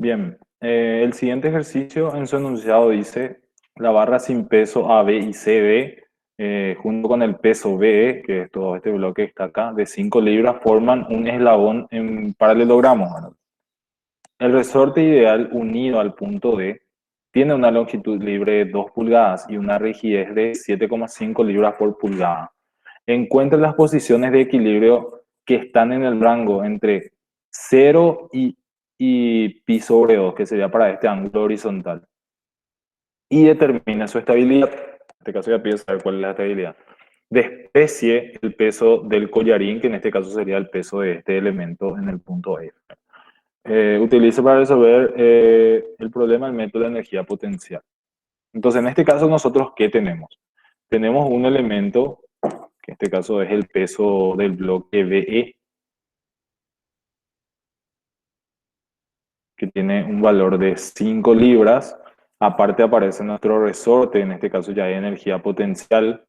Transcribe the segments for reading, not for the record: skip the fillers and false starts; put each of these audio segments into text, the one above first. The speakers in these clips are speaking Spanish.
Bien, el siguiente ejercicio en su enunciado dice la barra sin peso A, B y CD, junto con el peso B, que es todo este bloque que está acá, de 5 libras, forman un eslabón en paralelogramo, ¿verdad? El resorte ideal unido al punto D tiene una longitud libre de 2 pulgadas y una rigidez de 7,5 libras por pulgada. Encuentra las posiciones de equilibrio que están en el rango entre 0 y pi sobre 2, que sería para este ángulo horizontal. Y determina su estabilidad. En este caso ya pido saber cuál es la estabilidad. Desprecie el peso del collarín, que en este caso sería el peso de este elemento en el punto F. Utilice para resolver el problema el método de energía potencial. Entonces, en este caso, nosotros, ¿qué tenemos? Tenemos un elemento, que en este caso es el peso del bloque BE, que tiene un valor de 5 libras. Aparte aparece nuestro resorte, en este caso ya hay energía potencial.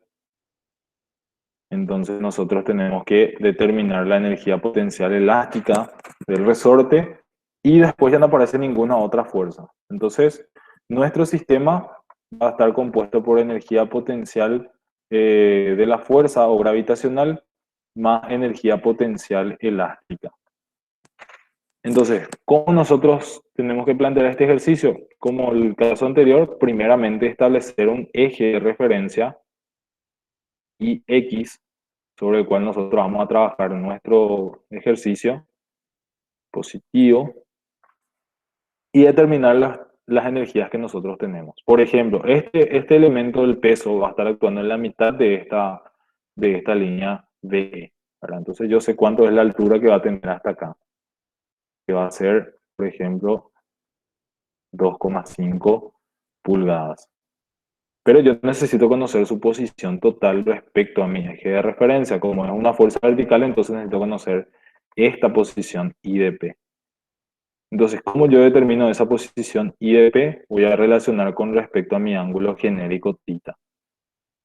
Entonces nosotros tenemos que determinar la energía potencial elástica del resorte y después ya no aparece ninguna otra fuerza. Entonces, nuestro sistema va a estar compuesto por energía potencial de la fuerza o gravitacional más energía potencial elástica. Entonces, ¿cómo nosotros tenemos que plantear este ejercicio? Como el caso anterior, primeramente establecer un eje de referencia y X sobre el cual nosotros vamos a trabajar nuestro ejercicio positivo y determinar las energías que nosotros tenemos. Por ejemplo, este elemento del peso va a estar actuando en la mitad de esta línea BE, ¿verdad? Entonces yo sé cuánto es la altura que va a tener hasta acá, que va a ser, por ejemplo, 2,5 pulgadas. Pero yo necesito conocer su posición total respecto a mi eje de referencia. Como es una fuerza vertical, entonces necesito conocer esta posición I de P. Entonces, ¿cómo yo determino esa posición I de P? Voy a relacionar con respecto a mi ángulo genérico θ.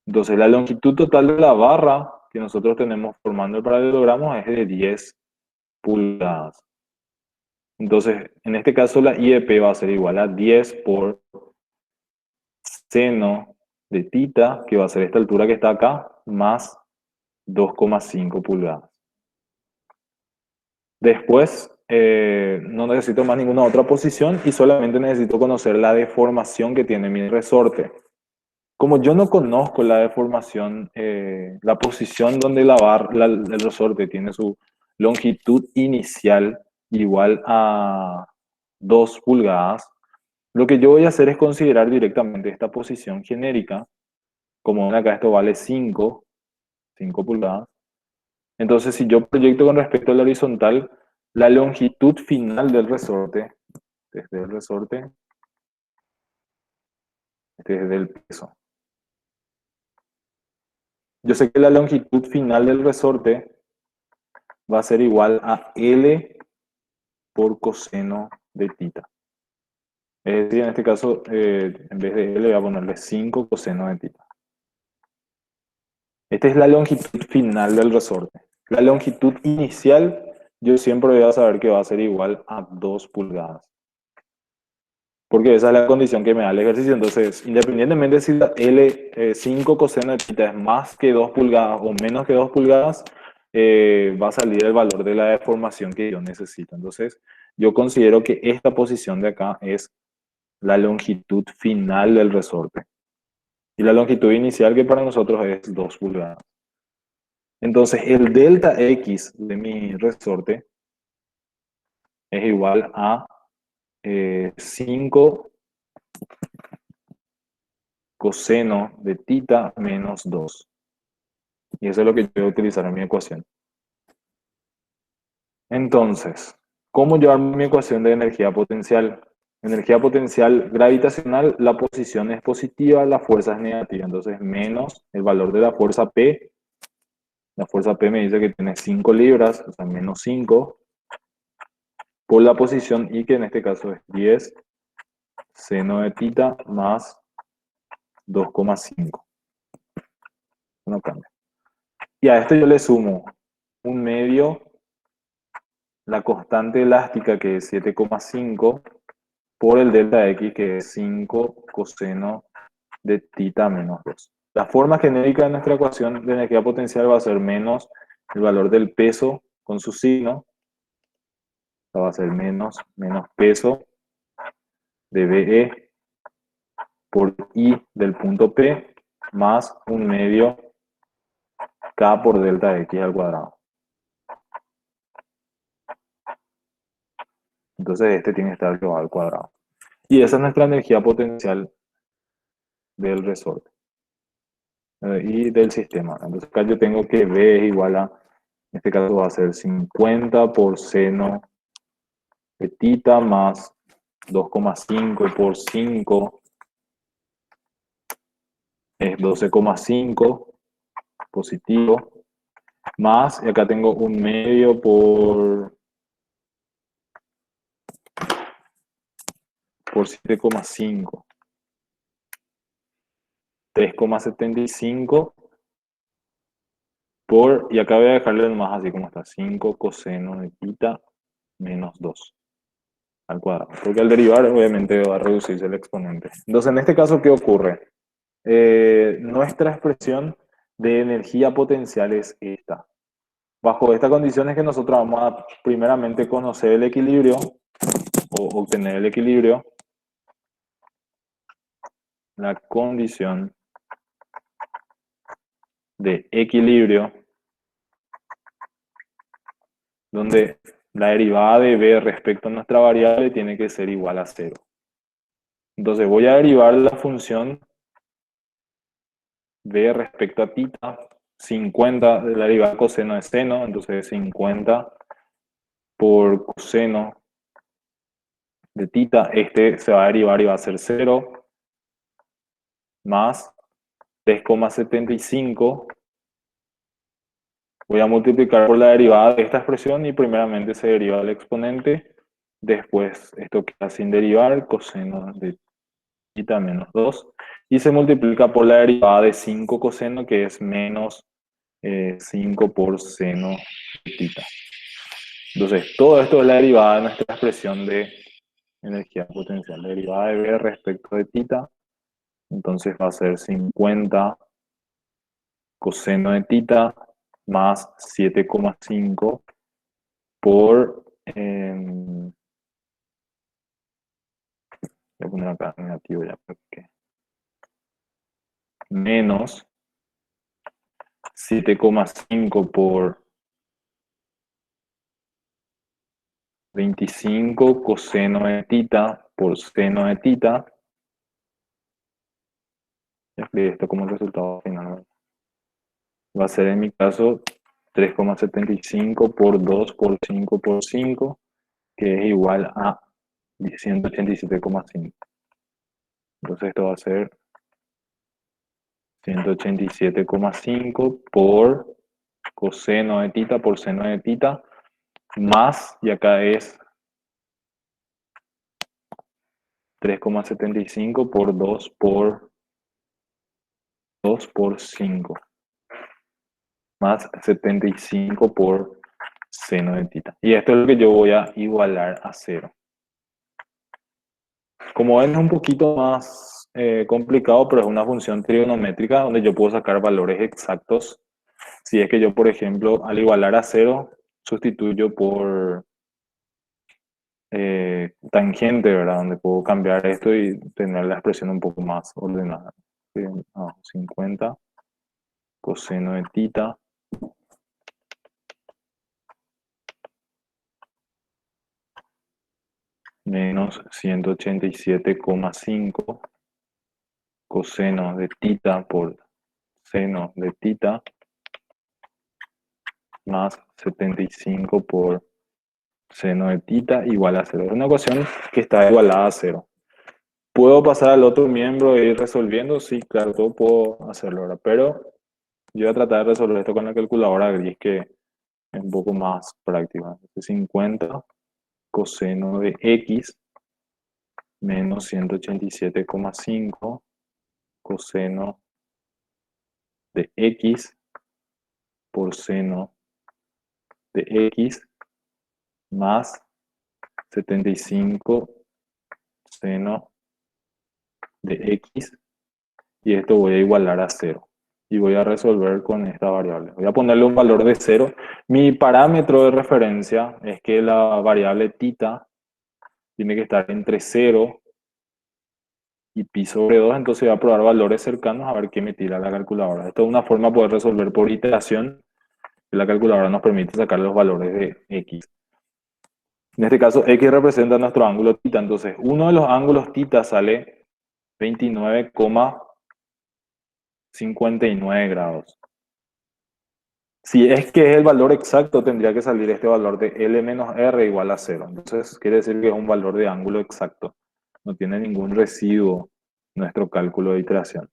Entonces, la longitud total de la barra que nosotros tenemos formando el paralelogramo es de 10 pulgadas. Entonces, en este caso, la I de P va a ser igual a 10 por seno de θ, que va a ser esta altura que está acá, más 2,5 pulgadas. Después, no necesito más ninguna otra posición y solamente necesito conocer la deformación que tiene mi resorte. Como yo no conozco la deformación, la posición donde el resorte tiene su longitud inicial igual a 2 pulgadas, lo que yo voy a hacer es considerar directamente esta posición genérica. Como acá esto vale 5 pulgadas. Entonces, si yo proyecto con respecto a la horizontal, la longitud final del resorte, desde el resorte, desde el peso. Yo sé que la longitud final del resorte va a ser igual a L por coseno de θ. Es decir, en este caso, en vez de L voy a ponerle 5 coseno de θ. Esta es la longitud final del resorte. La longitud inicial, yo siempre voy a saber que va a ser igual a 2 pulgadas. Porque esa es la condición que me da el ejercicio. Entonces, independientemente si la L5 coseno de θ es más que 2 pulgadas o menos que 2 pulgadas, va a salir el valor de la deformación que yo necesito. Entonces, yo considero que esta posición de acá es la longitud final del resorte. Y la longitud inicial que para nosotros es 2 pulgadas. Entonces, el delta X de mi resorte es igual a 5 coseno de θ menos 2. Y eso es lo que yo voy a utilizar en mi ecuación. Entonces, ¿cómo yo armo mi ecuación de energía potencial? Energía potencial gravitacional, la posición es positiva, la fuerza es negativa. Entonces, menos el valor de la fuerza P. La fuerza P me dice que tiene 5 libras, o sea, menos 5, por la posición I, que en este caso es 10 seno de θ más 2,5. No cambia. Y a esto yo le sumo un medio, la constante elástica que es 7,5 por el delta X, que es 5 coseno de tita menos 2. La forma genérica de nuestra ecuación de energía potencial va a ser menos el valor del peso con su signo. Va a ser menos peso de BE por I del punto P más un medio K por delta X al cuadrado. Entonces este tiene que estar elevado al cuadrado. Y esa es nuestra energía potencial del resorte y del sistema. Entonces acá yo tengo que B es igual a, en este caso va a ser 50 por seno de tita más 2,5 por 5 es 12,5 positivo, más, y acá tengo un medio por 7,5. 3,75 por, y acá voy a dejarle nomás así como está, 5 coseno de tita menos 2 al cuadrado. Porque al derivar, obviamente, va a reducirse el exponente. Entonces, en este caso, ¿qué ocurre? Nuestra expresión de energía potencial es esta. Bajo estas condiciones que nosotros vamos a primeramente conocer el equilibrio o obtener el equilibrio, la condición de equilibrio, donde la derivada de b respecto a nuestra variable tiene que ser igual a 0. Entonces voy a derivar la función b respecto a tita, 50 de la derivada coseno de seno, entonces 50 por coseno de tita, este se va a derivar y va a ser 0, más 3,75. Voy a multiplicar por la derivada de esta expresión y primeramente se deriva el exponente, después esto queda sin derivar, coseno de tita menos 2, y se multiplica por la derivada de 5 coseno, que es menos 5 por seno de tita. Entonces, todo esto es la derivada de nuestra expresión de energía potencial. La derivada de B respecto de tita, entonces va a ser 50 coseno de tita más 7,5 por, voy a poner acá negativo ya, porque menos 7,5 por 25 coseno de tita por seno de tita. Ya escribí esto como resultado final. Va a ser en mi caso 3,75 por 2 por 5 por 5, que es igual a 187,5. Entonces esto va a ser 187,5 por coseno de tita por seno de tita, más, y acá es 3,75 por 2 por 5, más 75 por seno de tita. Y esto es lo que yo voy a igualar a 0. Como ven, es un poquito más complicado, pero es una función trigonométrica donde yo puedo sacar valores exactos. Si es que yo, por ejemplo, al igualar a 0, sustituyo por tangente, ¿verdad? Donde puedo cambiar esto y tener la expresión un poco más ordenada. 50 coseno de tita menos 187,5 coseno de tita por seno de tita más 75 por seno de tita igual a 0. Es una ecuación que está igualada a 0. ¿Puedo pasar al otro miembro e ir resolviendo? Sí, claro, todo puedo hacerlo ahora, pero yo voy a tratar de resolver esto con la calculadora gris, que es un poco más práctica. 50 coseno de x menos 187,5 coseno de x por seno de x más 75 seno de x, y esto voy a igualar a cero. Y voy a resolver con esta variable. Voy a ponerle un valor de cero. Mi parámetro de referencia es que la variable tita tiene que estar entre cero y pi sobre 2, entonces voy a probar valores cercanos a ver qué me tira la calculadora. Esto es una forma de poder resolver por iteración, que la calculadora nos permite sacar los valores de x. En este caso, x representa nuestro ángulo tita, entonces uno de los ángulos tita sale 29,59 grados. Si es que es el valor exacto, tendría que salir este valor de L menos R igual a 0. Entonces, quiere decir que es un valor de ángulo exacto. No tiene ningún residuo nuestro cálculo de iteración.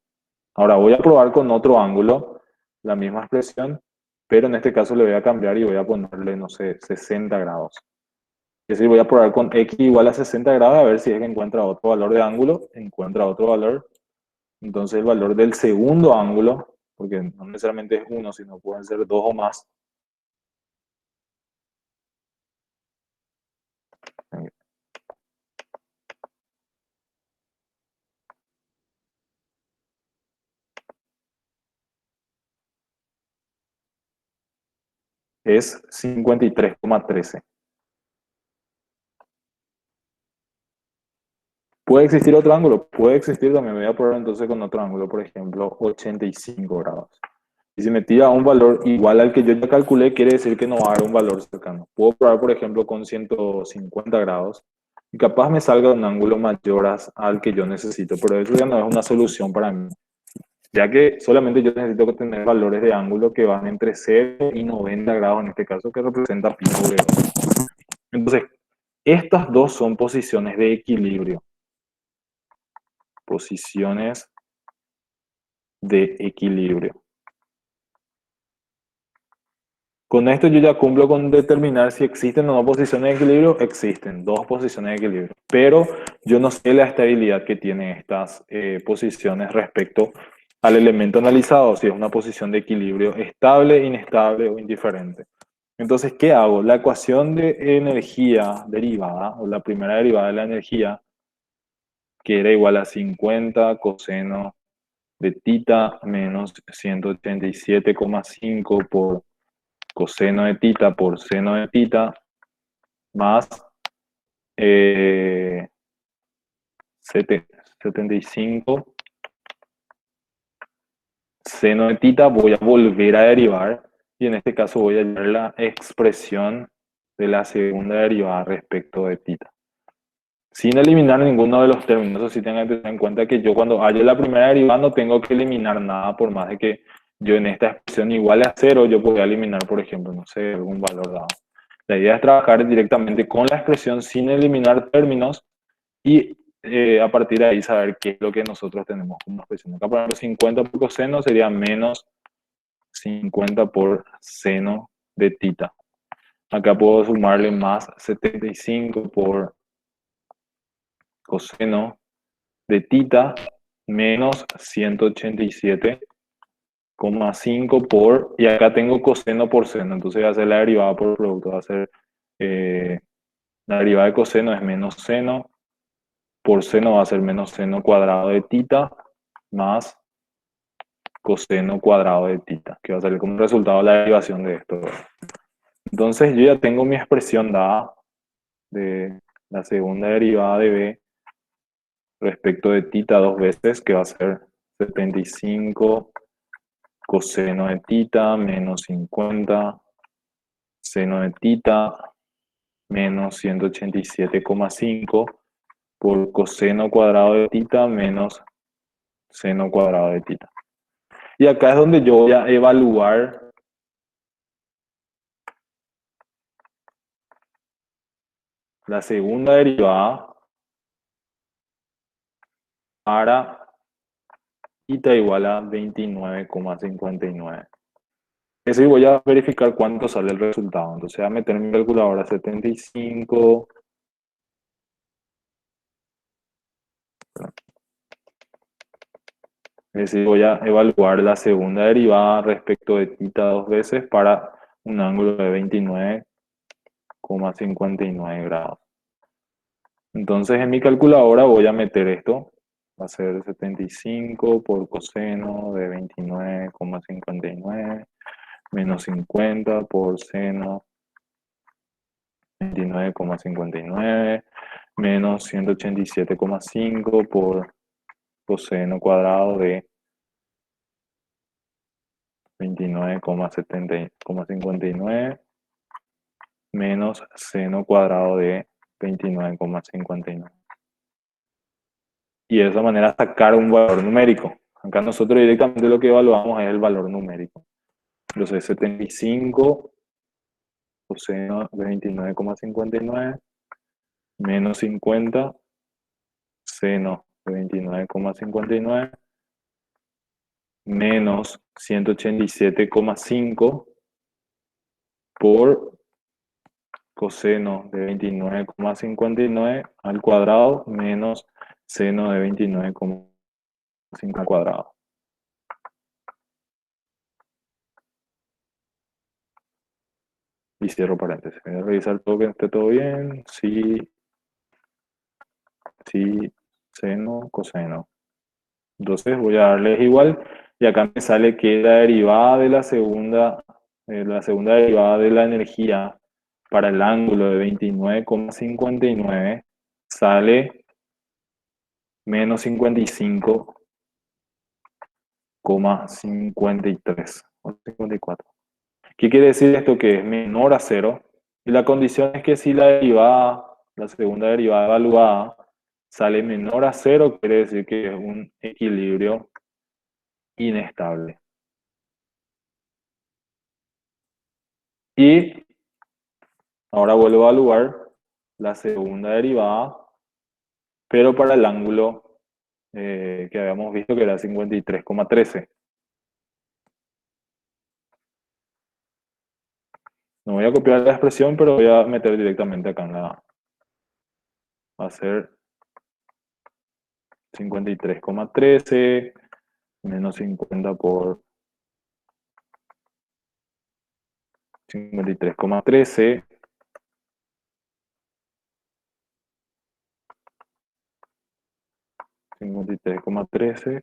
Ahora voy a probar con otro ángulo, la misma expresión, pero en este caso le voy a cambiar y voy a ponerle, no sé, 60 grados. Es decir, voy a probar con x igual a 60 grados a ver si es que encuentra otro valor de ángulo, encuentra otro valor. Entonces el valor del segundo ángulo, porque no necesariamente es uno, sino pueden ser dos o más, es 53,13. ¿Puede existir otro ángulo? Puede existir también. Voy a probar entonces con otro ángulo, por ejemplo, 85 grados. Y si me tira un valor igual al que yo ya calculé, quiere decir que no va a dar un valor cercano. Puedo probar, por ejemplo, con 150 grados y capaz me salga un ángulo mayor al que yo necesito, pero eso ya no es una solución para mí, ya que solamente yo necesito tener valores de ángulo que van entre 0 y 90 grados, en este caso, que representa pi sobre 2. Entonces, estas dos son posiciones de equilibrio. Posiciones de equilibrio. Con esto yo ya cumplo con determinar si existen o no posiciones de equilibrio. Existen dos posiciones de equilibrio, pero yo no sé la estabilidad que tienen estas posiciones respecto al elemento analizado, si es una posición de equilibrio estable, inestable o indiferente. Entonces, ¿qué hago? La ecuación de energía derivada, o la primera derivada de la energía, que era igual a 50 coseno de tita menos 187,5 por coseno de tita por seno de tita más 75 seno de tita, voy a volver a derivar y en este caso voy a hallar la expresión de la segunda derivada respecto de tita. Sin eliminar ninguno de los términos, eso sí tengan que tener en cuenta que yo cuando hallo la primera derivada no tengo que eliminar nada, por más de que yo en esta expresión igual a 0, yo podría eliminar, por ejemplo, no sé, algún valor dado. La idea es trabajar directamente con la expresión sin eliminar términos y a partir de ahí saber qué es lo que nosotros tenemos como expresión. Acá, por ejemplo, 50 por coseno sería menos 50 por seno de tita. Acá puedo sumarle más 75 por coseno de tita menos 187,5 por, y acá tengo coseno por seno, entonces voy a hacer la derivada por producto, va a ser la derivada de coseno es menos seno, por seno va a ser menos seno cuadrado de tita, más coseno cuadrado de tita, que va a salir como resultado la derivación de esto. Entonces yo ya tengo mi expresión dada de la segunda derivada de b respecto de tita dos veces, que va a ser 75 coseno de tita menos 50 seno de tita menos 187,5 por coseno cuadrado de tita menos seno cuadrado de tita. Y acá es donde yo voy a evaluar la segunda derivada para tita igual a 29,59. Eso, y voy a verificar cuánto sale el resultado. Entonces voy a meter en mi calculadora 75. Es decir, voy a evaluar la segunda derivada respecto de tita dos veces para un ángulo de 29,59 grados. Entonces en mi calculadora voy a meter esto. Va a ser 75 por coseno de 29,59 menos 50 por seno 29,59 menos 187,5 por coseno cuadrado de 29,59 menos seno cuadrado de 29,59. Y de esa manera sacar un valor numérico. Acá nosotros directamente lo que evaluamos es el valor numérico. Entonces 75 coseno de 29,59 menos 50 seno de 29,59 menos 187,5 por coseno de 29,59 al cuadrado menos seno de 29,5 al cuadrado. Y cierro paréntesis. Voy a revisar todo que esté todo bien. Sí, sí, seno, coseno. Entonces voy a darles igual. Y acá me sale que la derivada de la segunda derivada de la energía para el ángulo de 29,59 sale menos 55,53 o 54. ¿Qué quiere decir esto? Que es menor a cero. Y la condición es que si la segunda derivada evaluada, sale menor a cero, quiere decir que es un equilibrio inestable. Y ahora vuelvo a evaluar la segunda derivada, pero para el ángulo que habíamos visto que era 53,13. No voy a copiar la expresión, pero voy a meter directamente acá en la... Va a ser 53,13 menos 50 por 53,13 53,13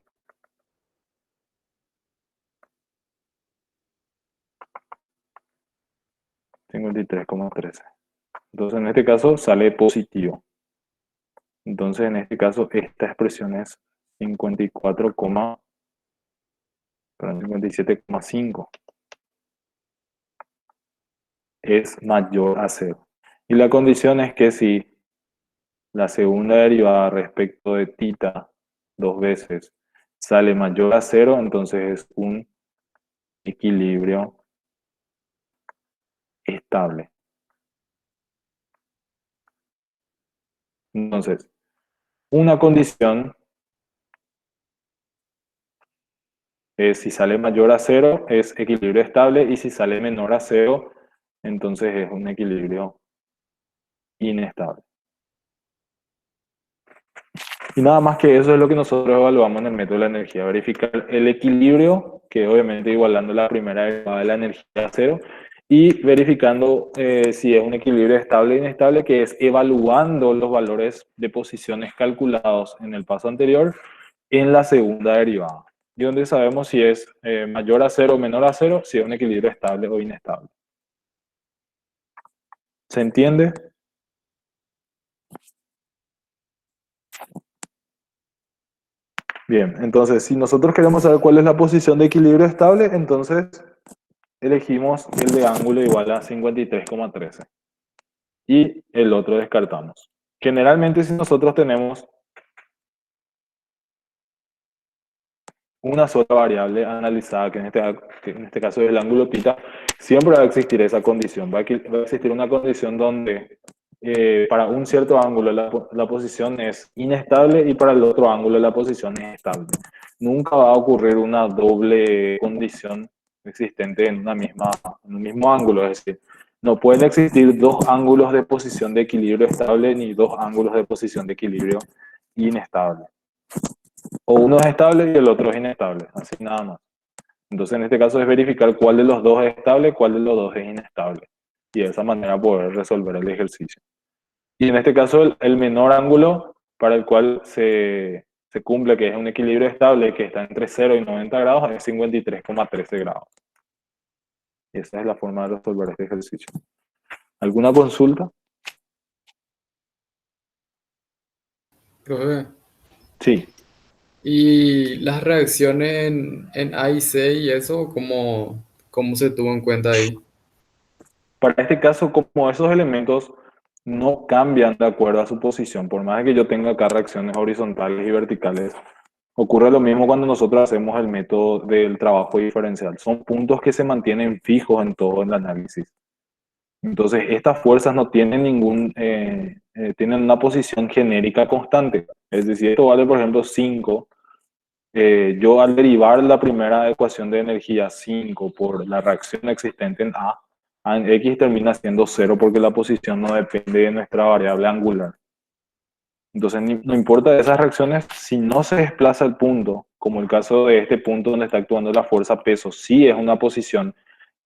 53,13. Entonces en este caso sale positivo. Entonces en este caso esta expresión es 57,5. Es mayor a cero. Y la condición es que si la segunda derivada respecto de tita dos veces sale mayor a cero, entonces es un equilibrio estable. Entonces, una condición es si sale mayor a cero es equilibrio estable y si sale menor a cero, entonces es un equilibrio inestable. Y nada más que eso es lo que nosotros evaluamos en el método de la energía, verificar el equilibrio, que obviamente igualando la primera derivada de la energía a cero, y verificando si es un equilibrio estable o inestable, que es evaluando los valores de posiciones calculados en el paso anterior en la segunda derivada. Y donde sabemos si es mayor a cero o menor a cero, si es un equilibrio estable o inestable. ¿Se entiende? Bien, entonces si nosotros queremos saber cuál es la posición de equilibrio estable, entonces elegimos el de ángulo igual a 53,13 y el otro descartamos. Generalmente si nosotros tenemos una sola variable analizada, que en este caso es el ángulo θ, siempre va a existir esa condición. Va a existir una condición donde para un cierto ángulo la posición es inestable y para el otro ángulo la posición es estable. Nunca va a ocurrir una doble condición existente en en un mismo ángulo, es decir, no pueden existir dos ángulos de posición de equilibrio estable ni dos ángulos de posición de equilibrio inestable. O uno es estable y el otro es inestable, así nada más. Entonces en este caso es verificar cuál de los dos es estable, cuál de los dos es inestable. Y de esa manera poder resolver el ejercicio. Y en este caso, el menor ángulo para el cual se cumple que es un equilibrio estable que está entre 0 y 90 grados es 53,13 grados. Y esa es la forma de resolver este ejercicio. ¿Alguna consulta? Profe, Sí. ¿y las reacciones en A y C y eso, cómo se tuvo en cuenta ahí? Para este caso, como esos elementos no cambian de acuerdo a su posición, por más que yo tenga acá reacciones horizontales y verticales, ocurre lo mismo cuando nosotros hacemos el método del trabajo diferencial. Son puntos que se mantienen fijos en todo el análisis. Entonces, estas fuerzas no tienen tienen una posición genérica constante. Es decir, esto vale, por ejemplo, 5. Yo al derivar la primera ecuación de energía 5 por la reacción existente en A en X termina siendo 0 porque la posición no depende de nuestra variable angular. Entonces, no importa de esas reacciones, si no se desplaza el punto, como el caso de este punto donde está actuando la fuerza peso, sí es una posición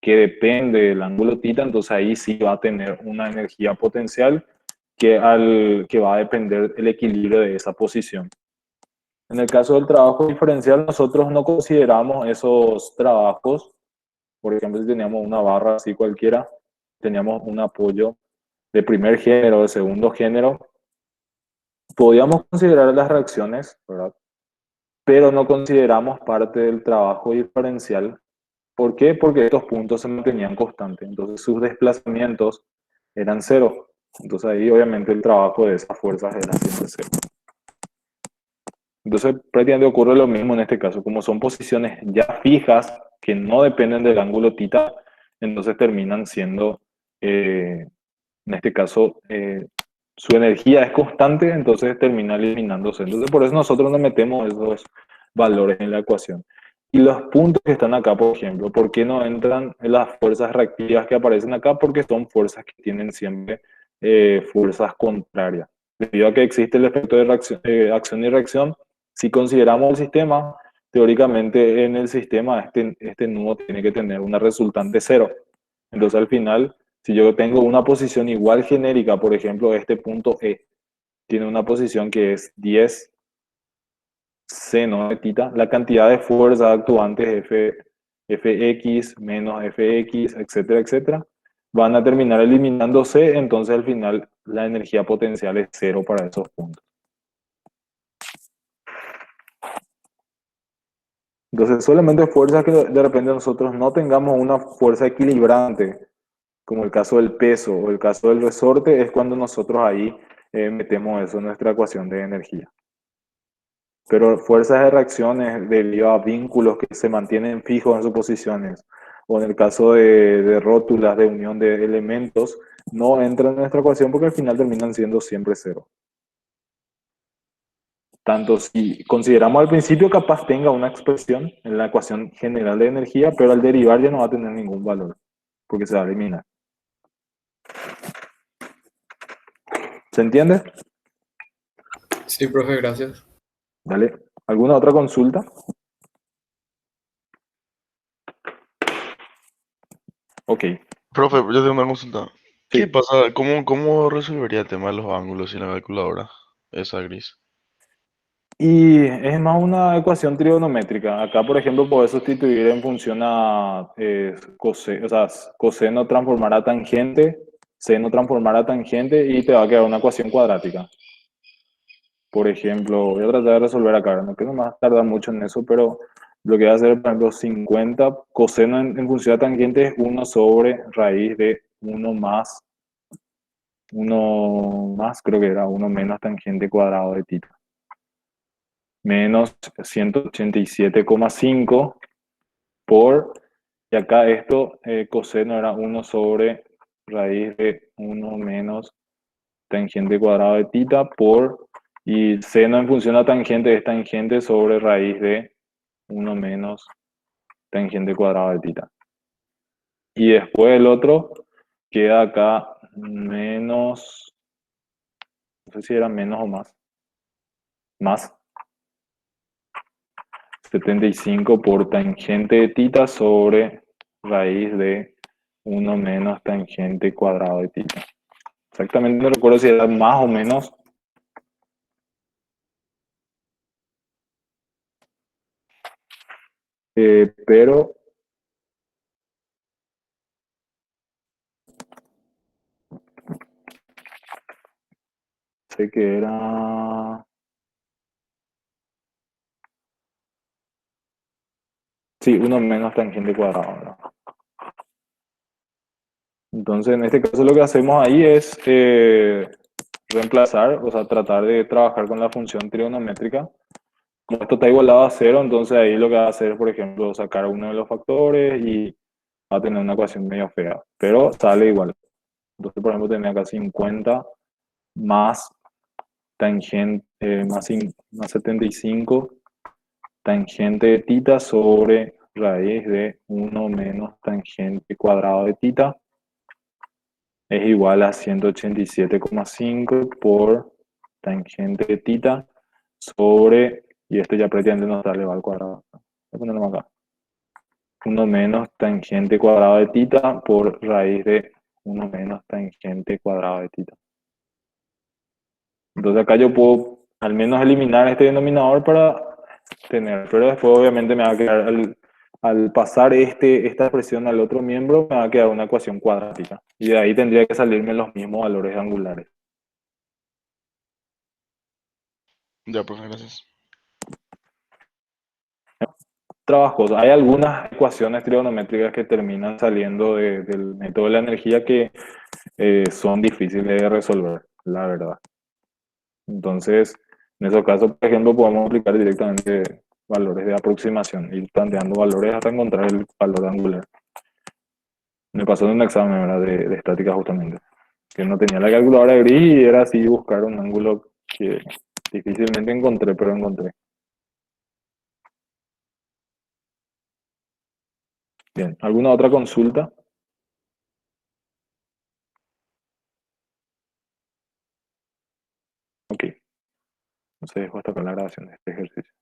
que depende del ángulo tita, entonces ahí sí va a tener una energía potencial que va a depender del equilibrio de esa posición. En el caso del trabajo diferencial, nosotros no consideramos esos trabajos. Por ejemplo, si teníamos una barra así cualquiera, teníamos un apoyo de primer género, de segundo género, podíamos considerar las reacciones, ¿verdad? Pero no consideramos parte del trabajo diferencial. ¿Por qué? Porque estos puntos se mantenían constantes, entonces sus desplazamientos eran cero. Entonces ahí obviamente el trabajo de esas fuerzas era siempre cero. Entonces prácticamente ocurre lo mismo en este caso, como son posiciones ya fijas que no dependen del ángulo tita, entonces terminan siendo, en este caso, su energía es constante, entonces termina eliminándose. Entonces por eso nosotros no metemos esos valores en la ecuación. Y los puntos que están acá, por ejemplo, ¿por qué no entran en las fuerzas reactivas que aparecen acá? Porque son fuerzas que tienen siempre fuerzas contrarias. Debido a que existe el efecto de acción y reacción, si consideramos el sistema, teóricamente en el sistema este nudo tiene que tener una resultante cero. Entonces al final, si yo tengo una posición igual genérica, por ejemplo, este punto E tiene una posición que es 10 seno de tita, la cantidad de fuerzas actuantes Fx menos Fx, etcétera, etcétera, van a terminar eliminándose, entonces al final la energía potencial es cero para esos puntos. Entonces, solamente fuerzas que de repente nosotros no tengamos una fuerza equilibrante, como el caso del peso o el caso del resorte, es cuando nosotros ahí metemos eso en nuestra ecuación de energía. Pero fuerzas de reacciones debido a vínculos que se mantienen fijos en sus posiciones, o en el caso de rótulas de unión de elementos, no entran en nuestra ecuación porque al final terminan siendo siempre cero. Tanto si consideramos al principio capaz tenga una expresión en la ecuación general de energía, pero al derivar ya no va a tener ningún valor, porque se va a eliminar. ¿Se entiende? Sí, profe, gracias. ¿Vale? ¿Alguna otra consulta? Ok, Profe, yo tengo una consulta. ¿Qué sí. pasa? ¿Cómo resolvería el tema de los ángulos sin la calculadora? Esa gris. Y es más una ecuación trigonométrica. Acá, por ejemplo, puedes sustituir en función a o sea, coseno transformar a tangente, seno transformar a tangente y te va a quedar una ecuación cuadrática. Por ejemplo, voy a tratar de resolver acá, no quiero más tardar mucho en eso, pero lo que voy a hacer, por ejemplo, 50 coseno en función a tangente es 1 sobre raíz de uno más, creo que era uno menos tangente cuadrado de tita. Menos 187,5 y acá esto, coseno era 1 sobre raíz de 1 menos tangente cuadrado de tita y seno en función a tangente es tangente sobre raíz de 1 menos tangente cuadrado de tita. Y después el otro queda acá menos, no sé si era menos o más 75 por tangente de tita sobre raíz de 1 menos tangente cuadrado de tita. Exactamente no recuerdo si era más o menos, pero sé que era, sí, uno menos tangente cuadrado, ¿verdad? Entonces, en este caso lo que hacemos ahí es reemplazar, o sea, tratar de trabajar con la función trigonométrica. Como esto está igualado a cero, entonces ahí lo que va a hacer es, por ejemplo, sacar uno de los factores y va a tener una ecuación medio fea, pero sale igual. Entonces, por ejemplo, tenía acá 50 más tangente, más 75 tangente de tita sobre raíz de uno menos tangente cuadrado de tita es igual a 187,5 por tangente de tita sobre, y esto ya prácticamente nos sale al cuadrado. Voy a ponerlo acá. 1 menos tangente cuadrado de tita por raíz de 1 menos tangente cuadrado de tita. Entonces acá yo puedo al menos eliminar este denominador para tener, pero después obviamente me va a quedar, al pasar esta expresión al otro miembro, me va a quedar una ecuación cuadrática. Y de ahí tendría que salirme los mismos valores angulares. Ya, profe, gracias. Trabajoso. Hay algunas ecuaciones trigonométricas que terminan saliendo del método de la energía que son difíciles de resolver, la verdad. Entonces, en esos casos, por ejemplo, podemos aplicar directamente valores de aproximación, ir planteando valores hasta encontrar el valor angular. Me pasó en un examen, ¿verdad? De estática justamente, que no tenía la calculadora gris y era así buscar un ángulo que difícilmente encontré, pero encontré. Bien, ¿alguna otra consulta? Ok, entonces dejo hasta acá la grabación de este ejercicio.